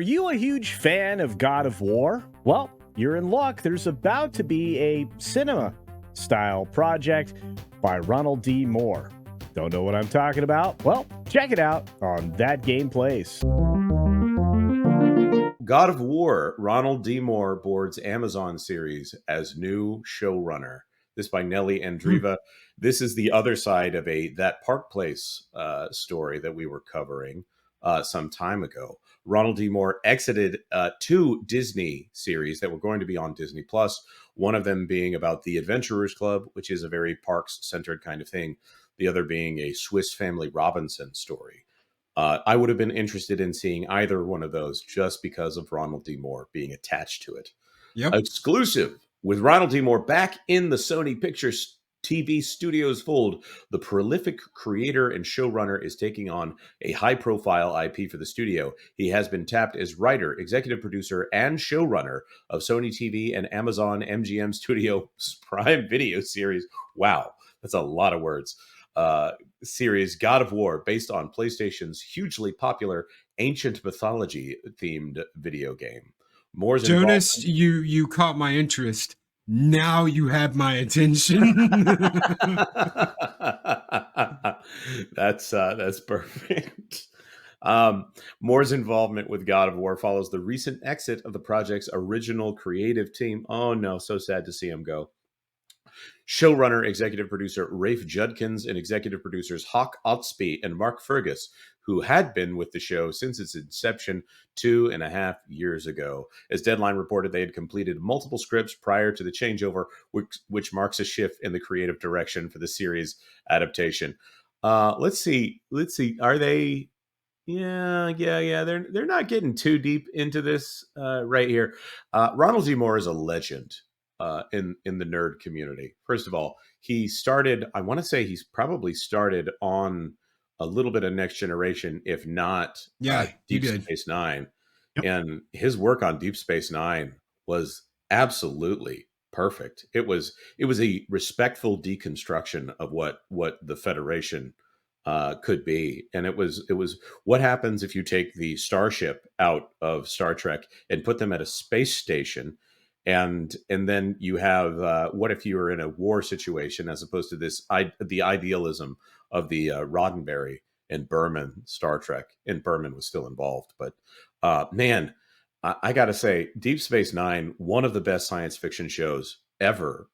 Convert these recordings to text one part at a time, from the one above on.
Are you a huge fan of God of War? Well, you're in luck. There's about to be a cinema-style project by Ronald D. Moore. Don't know what I'm talking about? Well, check it out on That Game Plays. God of War, Ronald D. Moore boards Amazon series as new showrunner. This by Nelly Andriva. This is the other side of That Park Place story that we were covering some time ago. Ronald D. Moore exited two Disney series that were going to be on Disney Plus. One of them being about the Adventurers Club, which is a very parks-centered kind of thing. The other being a Swiss Family Robinson story. I would have been interested in seeing either one of those just because of Ronald D. Moore being attached to it. Yep. Exclusive with Ronald D. Moore back in the Sony Pictures TV studios fold, the prolific creator and showrunner is taking on a high-profile IP for the studio. He has been tapped as writer, executive producer, and showrunner of Sony TV and Amazon MGM Studios Prime Video series. Wow, that's a lot of words. Series God of War, based on PlayStation's hugely popular ancient mythology themed video game. Moore's Jonas, you caught my interest. Now you have my attention. That's perfect. Moore's involvement with God of War follows the recent exit of the project's original creative team. Oh no, so sad to see him go. Showrunner, executive producer Rafe Judkins, and executive producers Hawk Otsby and Mark Fergus, who had been with the show since its inception 2.5 years ago. As Deadline reported, they had completed multiple scripts prior to the changeover, which marks a shift in the creative direction for the series adaptation. Let's see. Are they? Yeah. They're not getting too deep into this right here. Ronald D. Moore is a legend. In the nerd community. First of all, he started, I want to say he's probably started on a little bit of Next Generation, if not Deep Space Nine. Yep. And his work on Deep Space Nine was absolutely perfect. It was a respectful deconstruction of what the Federation could be. And it was what happens if you take the starship out of Star Trek and put them at a space station. And then you have what if you were in a war situation as opposed to the idealism of the Roddenberry and Berman Star Trek, and Berman was still involved. But man, I got to say, Deep Space Nine, one of the best science fiction shows ever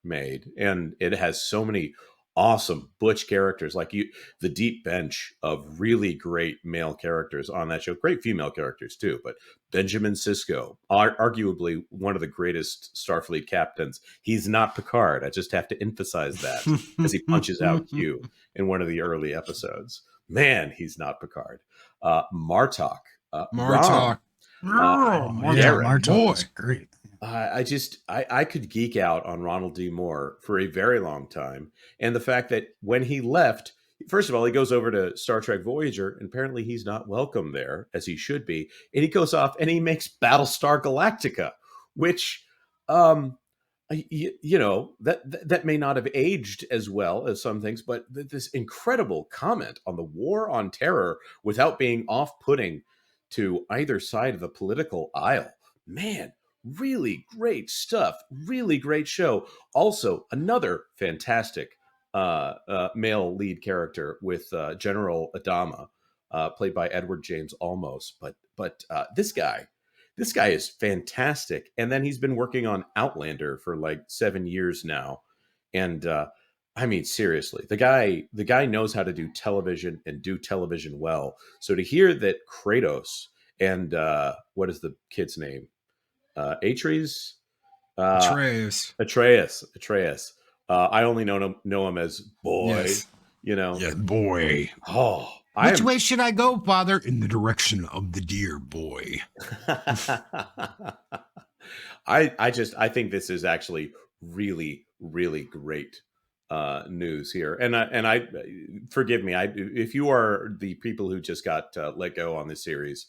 made, and it has so many awesome butch characters, like the deep bench of really great male characters on that show, great female characters too, but Benjamin Sisko, arguably one of the greatest Starfleet captains. He's not Picard. I just have to emphasize that as he punches out Q in one of the early episodes. Man, he's not Picard. Martok. Martok. Martok is great. I could geek out on Ronald D. Moore for a very long time. And the fact that when he left, first of all, he goes over to Star Trek Voyager, and apparently he's not welcome there, as he should be. And he goes off and he makes Battlestar Galactica, which, that may not have aged as well as some things, but this incredible comment on the war on terror without being off-putting to either side of the political aisle. Man, really great stuff. Really great show. Also, another fantastic male lead character with General Adama, played by Edward James Olmos. But this guy is fantastic. And then he's been working on Outlander for like 7 years now. And I mean, seriously, the guy knows how to do television and do television well. So to hear that Kratos and what is the kid's name? Atreus. I only know him as Boy. Yes. Yeah, Boy. Oh, which way should I go, Father? In the direction of the dear boy. I think this is actually really, really great news here. And I forgive me, if you are the people who just got let go on this series,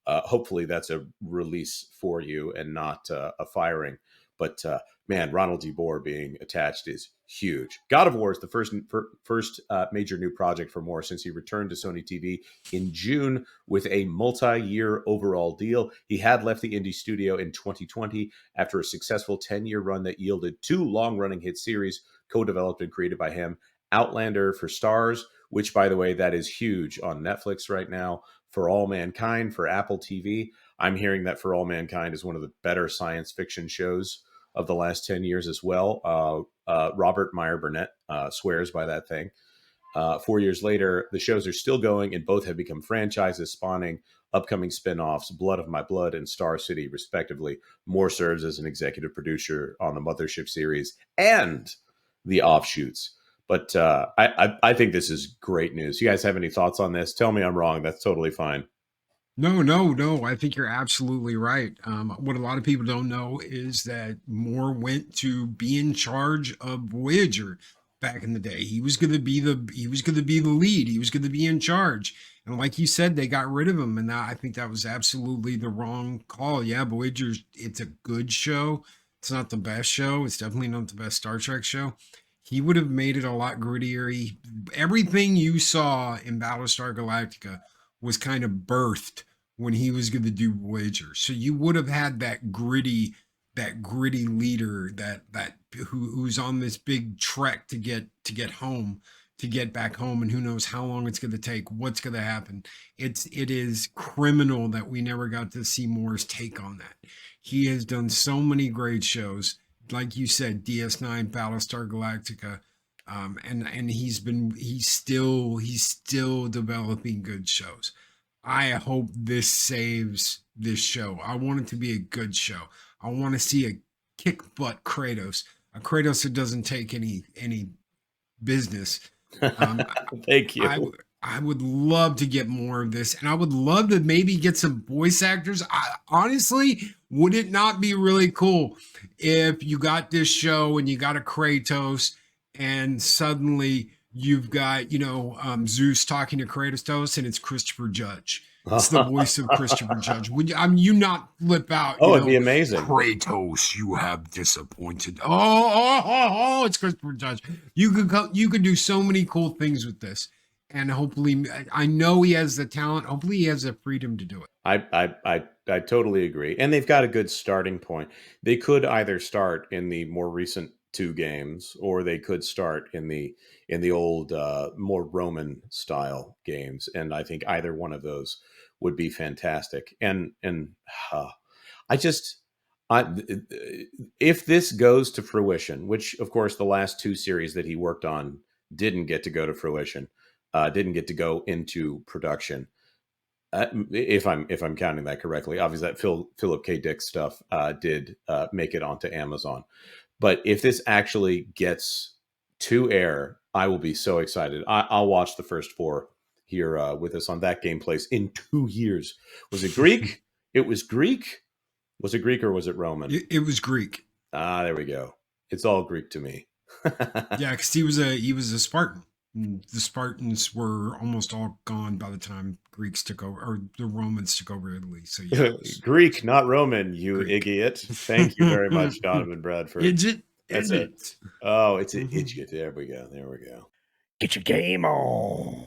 hopefully that's a release for you and not a firing. But man, Ronald D. Moore being attached is huge. God of War is the first major new project for Moore since he returned to Sony TV in June with a multi-year overall deal. He had left the indie studio in 2020 after a successful 10-year run that yielded 2 long-running hit series co-developed and created by him. Outlander for Starz, which, by the way, that is huge on Netflix right now. For All Mankind for Apple TV. I'm hearing that For All Mankind is one of the better science fiction shows of the last 10 years as well. Robert Meyer Burnett swears by that thing. 4 years later, the shows are still going, and both have become franchises spawning upcoming spin-offs, Blood of My Blood and Star City, respectively. Moore serves as an executive producer on the Mothership series and the offshoots. But I think this is great news. You guys have any thoughts on this? Tell me I'm wrong. That's totally fine. No. I think you're absolutely right. What a lot of people don't know is that Moore went to be in charge of Voyager back in the day. He was going to be the lead. He was going to be in charge. And like you said, they got rid of him, and I think that was absolutely the wrong call. Yeah, Voyager's it's a good show. It's not the best show. It's definitely not the best Star Trek show. He would have made it a lot grittier. Everything you saw in Battlestar Galactica was kind of birthed when he was going to do Voyager. So you would have had that gritty leader who's on this big trek to get home, to get back home, and who knows how long it's going to take, what's going to happen. It is criminal that we never got to see Moore's take on that. He has done so many great shows. Like you said, DS9, Battlestar Galactica, and he's still developing good shows. I hope this saves this show. I want it to be a good show. I want to see a kick butt Kratos, a Kratos that doesn't take any business. Thank you. I would love to get more of this, and I would love to maybe get some voice actors. Honestly, would it not be really cool if you got this show and you got a Kratos and suddenly you've got, Zeus talking to Kratos and it's Christopher Judge. It's the voice of Christopher Judge. Would you not flip out? It'd be amazing. Kratos, you have disappointed. Oh, it's Christopher Judge. You could do so many cool things with this. And hopefully, I know he has the talent. Hopefully, he has the freedom to do it. I totally agree. And they've got a good starting point. They could either start in the more recent 2 games, or they could start in the old, more Roman style games. And I think either one of those would be fantastic. And if this goes to fruition, which of course the last 2 series that he worked on didn't get to go to fruition. Didn't get to go into production. If I'm counting that correctly, obviously that Philip K. Dick stuff did make it onto Amazon. But if this actually gets to air, I will be so excited. I'll watch the first 4 here with us on That Game Place in 2 years. Was it Greek? It was Greek. Was it Greek or was it Roman? It was Greek. There we go. It's all Greek to me. Yeah, because he was a Spartan. The Spartans were almost all gone by the time Greeks took over, or the Romans took over Italy. So yeah, Greek, not Roman, you idiot. Thank you very much, Donovan Bradford. Idiot. That's it. Oh, it's an idiot. There we go. Get your game on.